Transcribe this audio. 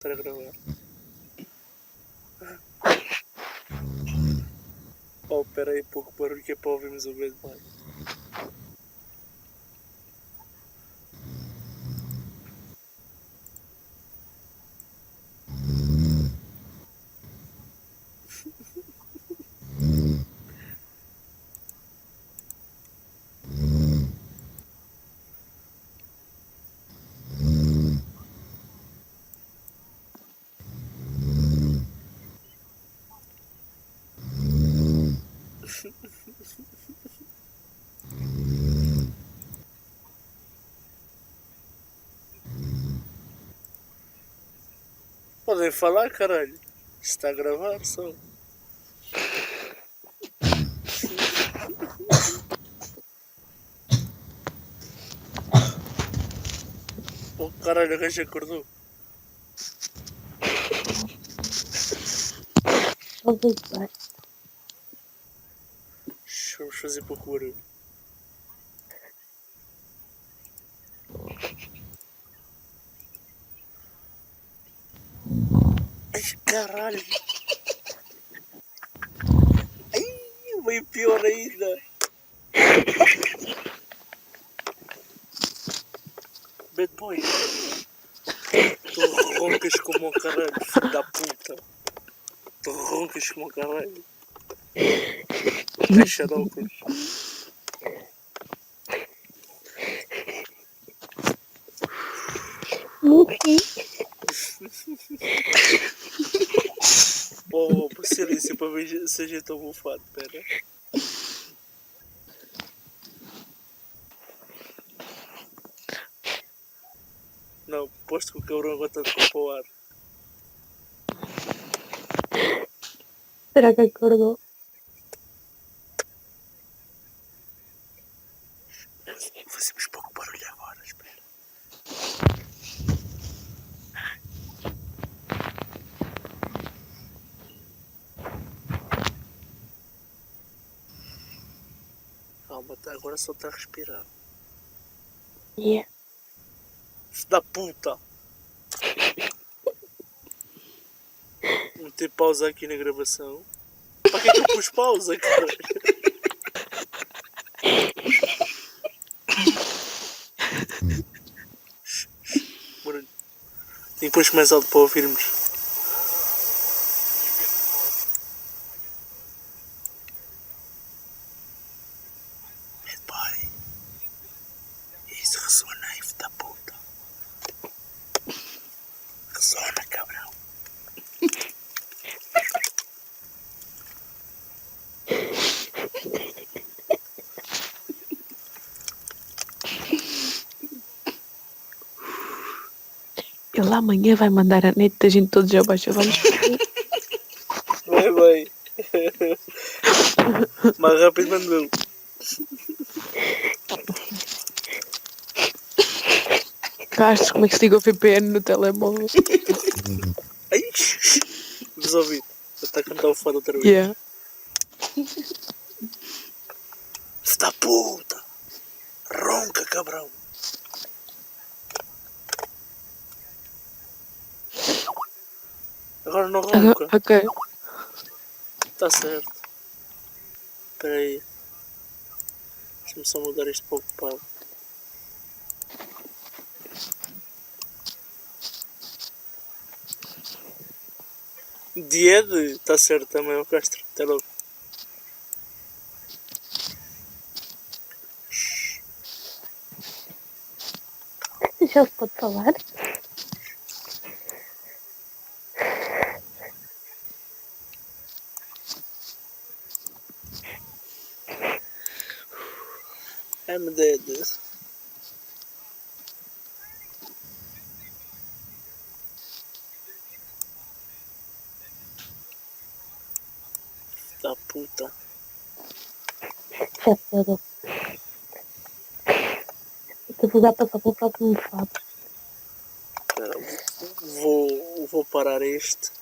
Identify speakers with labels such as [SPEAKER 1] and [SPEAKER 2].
[SPEAKER 1] Para gravar. Oh, pera aí, pouco barulho que é para ouvirmos o Bad Boy. Podem falar, caralho. Está a gravar só. Oh, caralho, a gaja acordou. Vamos fazer pouco barulho. Ai, caralho. Ai, veio pior ainda. Bad Boy. Tu roncas como o caralho, filho da puta. Tu roncas como o caralho. Caixa de óculos.
[SPEAKER 2] Morri.
[SPEAKER 1] Oh, silêncio para ver se a gente está bufado, pera. Não, posto que o cabrão agora está de copo ao ar.
[SPEAKER 2] Será que acordou?
[SPEAKER 1] Fazemos pouco barulho agora, espera. Calma, agora só está a respirar.
[SPEAKER 2] Yeah.
[SPEAKER 1] Filho da puta! Meter pausa aqui na gravação. Para que é que eu pus pausa, cara? Barulho. E depois mais alto para ouvirmos. Bad Boy. Isso ressona aí, filho da puta. Ressona, cabrão.
[SPEAKER 2] Ele amanhã vai mandar a net da gente todos abaixo. Vamos.
[SPEAKER 1] Vai. Mais rápido mando eu.
[SPEAKER 2] Gastos, como é que se liga o VPN no telemóvel?
[SPEAKER 1] Ai, resolvi. Está a cantar o fado outra vez.
[SPEAKER 2] Yeah.
[SPEAKER 1] Filho da puta. Ronca, cabrão. Agora não ronca.
[SPEAKER 2] Ok.
[SPEAKER 1] Está certo. Espera aí. Deixa-me só mudar isto para ocupado. Diede? Está certo também, o Castro. Até logo.
[SPEAKER 2] Já se pode falar?
[SPEAKER 1] I'm dead. Da puta.
[SPEAKER 2] Já tudo. Eu vou dar passar para o próximo fado.
[SPEAKER 1] Espera, vou parar este.